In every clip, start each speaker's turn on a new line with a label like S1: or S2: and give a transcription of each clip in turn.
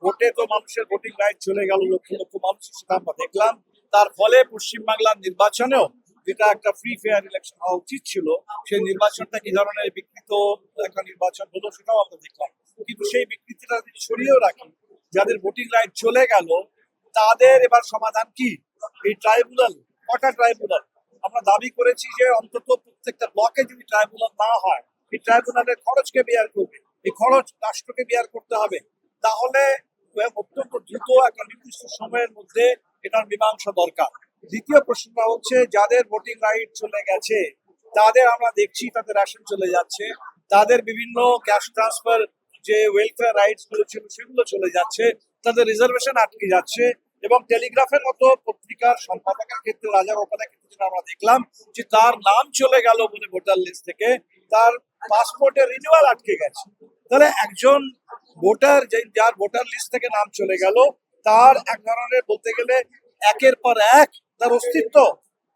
S1: ভোটে তো মানুষের ভোটিং রাইট চলে গেল, লক্ষ লক্ষ মানুষ, সেটা আমরা দেখলাম। তার ফলে পশ্চিমবাংলার নির্বাচনেও যেটা একটা ফ্রি ফেয়ার ইলেকশন হওয়া উচিত ছিল, সেই নির্বাচনটা কি ধরনের বিকৃত একটা নির্বাচন হলো সেটাও আমরা দেখলাম। কিন্তু সেই বিকৃতিটা যদি সরিয়েও রাখি, যাদের ভোটিং রাইট চলে গেল তাদের এবার সমাধান কি? এই ট্রাইব্যুনাল, কটা ট্রাইব্যুনাল? আমরা দাবি করেছি যে অন্তত প্রত্যেকটা ব্লকে যদি ট্রাইব্যুনাল না হয়, এই ট্রাইব্যুনালের খরচকে বেয়ার করবে, এই খরচ রাষ্ট্রকে বেয়ার করতে হবে। তাহলে অত্যন্ত দ্রুত একটা নির্দিষ্ট সময়ের মধ্যে এটার মীমাংসা দরকার। দ্বিতীয় প্রশ্নটা হচ্ছে, যাদের ভোটিং রাইট চলে গেছে তাদের আমরা দেখছি তাদের রেশন চলে যাচ্ছে, তাদের বিভিন্ন ক্যাশ ট্রান্সফার যে ওয়েলফেয়ার রাইটস গুলো ছিল সেগুলো চলে যাচ্ছে, তাদের রিজার্ভেশন আটকে যাচ্ছে। এবং টেলিগ্রাফের মতো পত্রিকার সম্পাদকের ক্ষেত্রে, রাজা গোপালের ক্ষেত্রে আমরা দেখলাম যে তার নাম চলে গেল বলে ভোটার লিস্ট থেকে, তার পাসপোর্টের রিনিউয়াল আটকে গেছে। তাহলে একজন ভোটার, যার ভোটার লিস্ট থেকে নাম চলে গেল, তার এক ধরনের বলতে গেলে একের পর এক তার অস্তিত্ব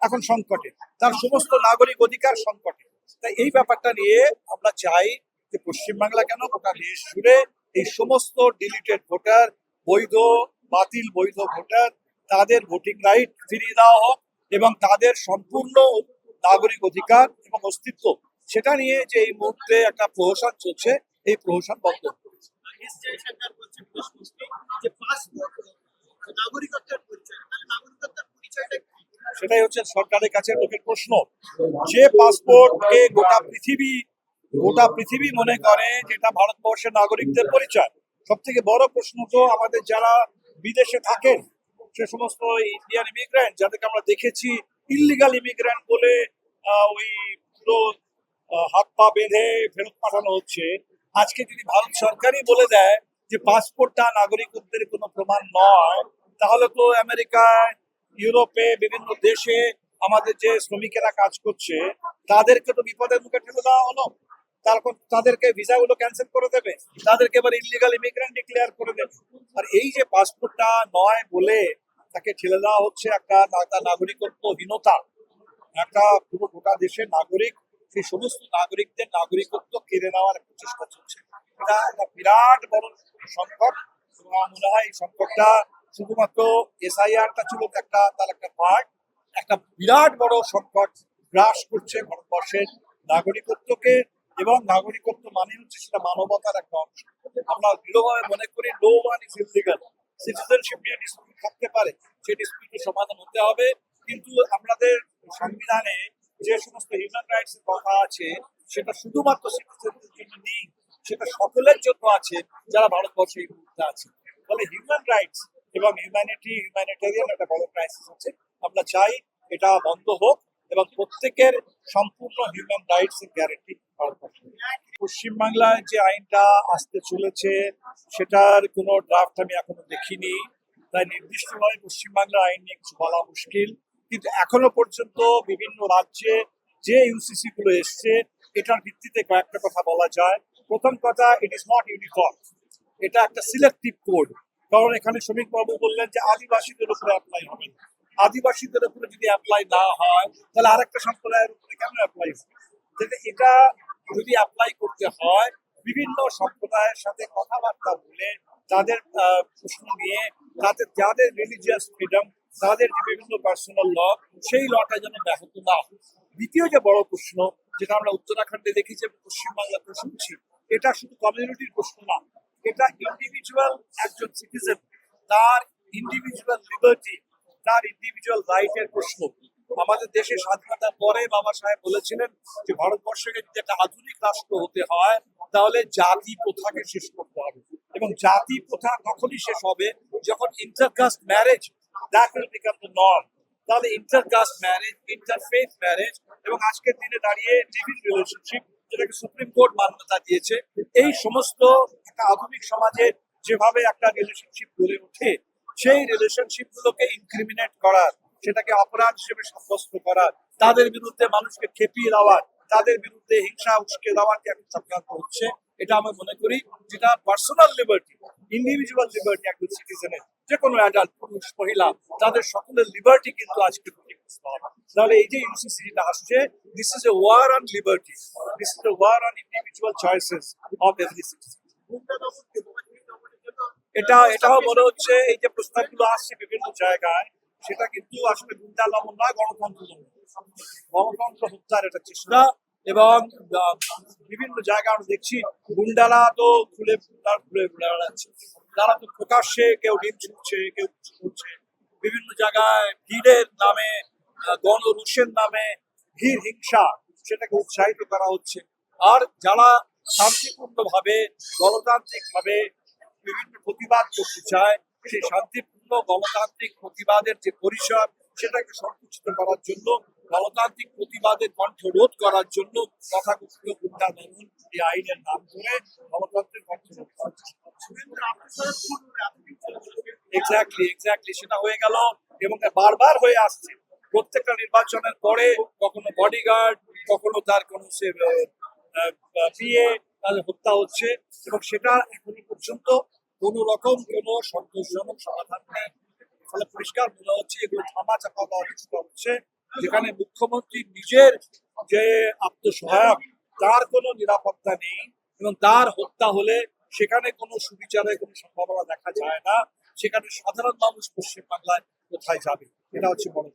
S1: এখন সংকটে, তার সমস্ত নাগরিক অধিকার সংকটে। তাই এই ব্যাপারটা নিয়ে আমরা চাই যে পশ্চিমবাংলা কেন গোটা দেশ জুড়ে এই সমস্ত ডিলিটেড ভোটার, বৈধ বাতিল বৈধ ভোটার, তাদের ভোটিং রাইট ফিরিয়ে দেওয়া হোক এবং তাদের সম্পূর্ণ নাগরিক অধিকার এবং অস্তিত্ব, সেটা নিয়ে যে এই মুহূর্তে একটা প্রহসন চলছে, এই প্রহসন বন্ধ। সেটাই হচ্ছে সরকারের কাছে লোকের প্রশ্ন। যে পাসপোর্টকে গোটা পৃথিবী মনে করে যেটা ভারতবর্ষের নাগরিকদের পরিচয়, সব থেকে বড় প্রশ্ন তো আমাদের যারা বিদেশে থাকেন, সে সমস্ত ইন্ডিয়ান ইমিগ্রেন্ট যাদেরকে আমরা দেখেছি ইল্লিগাল ইমিগ্রেন্ট বলে ওই পুরো হাত পা বেঁধে ফেরত পাঠানো হচ্ছে। আজকে যদি ভারত সরকারই বলে দেয় যে পাসপোর্টটা নাগরিকত্বের কোনো প্রমাণ নয়, তাহলে তো আমেরিকায়, ইউরোপে, বিভিন্ন দেশে আমাদের যে শ্রমিকেরা কাজ করছে তাদেরকে তো বিপদের মুখে ঠেলে দেওয়া হলো। তারপর তাদেরকে ভিসাগুলো ক্যান্সেল করে দেবে, তাদেরকে এবার ইলিগাল ইমিগ্রেন্ট ডিক্লেয়ার করে দেবে। আর এই যে পাসপোর্টটা নয় বলে তাকে ঠেলে দেওয়া হচ্ছে একটা নাগরিকত্বহীনতা, একটা পুরো গোটা দেশের নাগরিক, সেই সমস্ত নাগরিকদের নাগরিকত্ব কেড়ে নেওয়ার একটা চেষ্টা চলছে। এটা একটা বিরাট বড় সংকট। আমার মনে হয় এই সংকটটা শুধুমাত্র এসআইআরটা ছিল তার একটা পার্ট, একটা বিরাট বড় সংকট গ্রাস করছে ভারতবর্ষের নাগরিকত্বকে। এবং নাগরিকত্ব মানে হচ্ছে সেটা মানবতার একটা অংশ। আমরা দৃঢ়ভাবে মনে করি no one is illegal. Citizenship নিয়ে ডিসপিউট থাকতে পারে, সেই ডিসপিউটের সমাধান হতে হবে। কিন্তু আমাদের সংবিধানে যে সমস্ত হিউম্যান রাইটস এর কথা আছে, সেটা শুধুমাত্র সিটিজেনদের জন্য নেই, সেটা সকলের জন্য আছে যারা ভারতবর্ষে এই মুহূর্তে আছে। ফলে হিউম্যান রাইটস এবং হিউম্যানিটেরিয়ান একটা বড় ক্রাইসিস আছে। আমরা চাই এটা বন্ধ হোক এবং প্রত্যেকের সম্পূর্ণ হিউম্যান রাইটস এর গ্যারেন্টি ভারতবর্ষে। পশ্চিমবাংলায় যে আইনটা আসতে চলেছে সেটার কোনো ড্রাফট আমি এখনো দেখিনি, তাই নির্দিষ্টভাবে পশ্চিমবাংলার আইন নিয়ে কিছু বলা মুশকিল। কিন্তু এখনো পর্যন্ত বিভিন্ন রাজ্যে যে ইউসিসি গুলো এসছে, এটার ভিত্তিতে কয়েকটা কথা বলা যায়। প্রথম কথা, ইট ইজ নট ইউনিফর্ম, এটা একটা সিলেক্টিভ কোড। কারণ এখানে শ্রমিক বাবু বললেন যে আদিবাসীদের উপরে অ্যাপ্লাই হবে, আদিবাসীদের উপরে যদি অ্যাপ্লাই না হয় তাহলে আরেকটা সম্প্রদায়ের উপরে কেন অ্যাপ্লাই হবে? এটা যদি অ্যাপ্লাই করতে হয়, বিভিন্ন সম্প্রদায়ের সাথে কথাবার্তা বলে তাদের প্রশ্ন নিয়ে, তাদের যাদের রিলিজিয়াস ফ্রিডম, তাদের যে বিভিন্ন পার্সোনাল ল, সেই লটা যেন ব্যাহত না হয়। দ্বিতীয় যে বড় প্রশ্ন, যেটা আমরা উত্তরাখণ্ডে দেখেছি, পশ্চিমবাংলাতে শুনছি, এটা শুধু কমিউনিটির প্রশ্ন না, এটা ইন্ডিভিজুয়াল একজন সিটিজেন, তার ইন্ডিভিজুয়াল লিবার্টি, তার ইন্ডিভিজুয়াল রাইটের প্রশ্ন। আমাদের দেশের স্বাধীনতার পরে বাবা সাহেব বলেছিলেন যে ভারতবর্ষকে যদি একটা আধুনিক রাষ্ট্র হতে হয় তাহলে জাতি প্রথাকে শেষ করতে হবে। এবং জাতি প্রথা তখনই শেষ হবে যখন intercaste marriage that will become the norm. তাহলে ইন্টারকাস্ট ম্যারেজ, ইন্টারফেথ ম্যারেজ এবং আজকের দিনে দাঁড়িয়ে লিভ-ইন রিলেশনশিপ, যেটাকে সুপ্রিম কোর্ট মান্যতা দিয়েছে, এই সমস্ত একটা আধুনিক সমাজে যেভাবে একটা রিলেশনশিপ গড়ে ওঠে, সেই রিলেশনশিপ গুলোকে ইনক্রিমিনেট করার, সেটাকে অপরাধ হিসেবে সাব্যস্ত করার, তাদের বিরুদ্ধে মানুষকে খেপিয়ে দেওয়ার, তাদের বিরুদ্ধে হিংসা উস্কে দেওয়ার যে একটা চক্রান্ত হচ্ছে, এটা আমি মনে করি যেটা পার্সোনাল লিবার্টি, ইন্ডিভিজুয়াল লিবার্টি একজন সিটিজেনের, যে কোনো অ্যাডাল্ট, পুরুষ মহিলা, তাদের সকলের লিবার্টি কিন্তু আজকে ক্ষতিগ্রস্ত হবে। তাহলে এই যে ইউসিসি যেটা আসছে, this is a war on liberty, this is a war on individual choices of every citizen. এটাও মনে হচ্ছে এই যে প্রস্তাবগুলো আসছে বিভিন্ন জায়গায়, সেটা কিন্তু আসলে গুন্ডা দমন নয়, গণতন্ত্র দমন, গণতন্ত্র হত্যার এটা চেষ্টা। এবং আহ, বিভিন্ন জায়গায় আমরা দেখছি গুন্ডারা তো খুলে ঘুরে বেড়াচ্ছে, তারা তো প্রকাশ্যে কেউ ডিম ছুটছে, কেউ কিছু করছে, বিভিন্ন জায়গায় ভিড়ের নামে, গণরোষের নামে ভিড় হিংসা, সেটাকে উৎসাহিত করা হচ্ছে। আর যারা শান্তিপূর্ণভাবে গণতান্ত্রিকভাবে বিভিন্ন প্রতিবাদ করতে চায়, সেই শান্তিপূর্ণ গণতান্ত্রিক প্রতিবাদের যে পরিসর, সেটাকে সংকুচিত করার জন্য, গণতান্ত্রিক প্রতিবাদের কণ্ঠ রোধ করার জন্য তথাকথিত গুন্ডা দমন এই আইনের নাম করে গণতন্ত্রের কণ্ঠ রোধ করার চেষ্টা করছে। এক্স্যাক্টলি সেটা হয়ে গেল এবং বারবার হয়ে আসছে। প্রত্যেকটা নির্বাচনের পরে কখনো বডিগার্ড, কখনো তার কোনো পিএ তাদের হত্যা হচ্ছে, এবং সেটা এখনো পর্যন্ত কোনো রকম কোনো সন্তোষজনক সমাধান নেই। ফলে পরিষ্কার মনে হচ্ছে এগুলো ধামা চাপা দেওয়ার চেষ্টা হচ্ছে, যেখানে মুখ্যমন্ত্রী নিজের যে আত্মসহায়ক, তার কোনো নিরাপত্তা নেই, এবং তার হত্যা হলে সেখানে কোনো সুবিচারের কোনো সম্ভাবনা দেখা যায় না। সেখানে সাধারণ মানুষ পশ্চিমবাংলায় কোথায় যাবে, এটা হচ্ছে বড়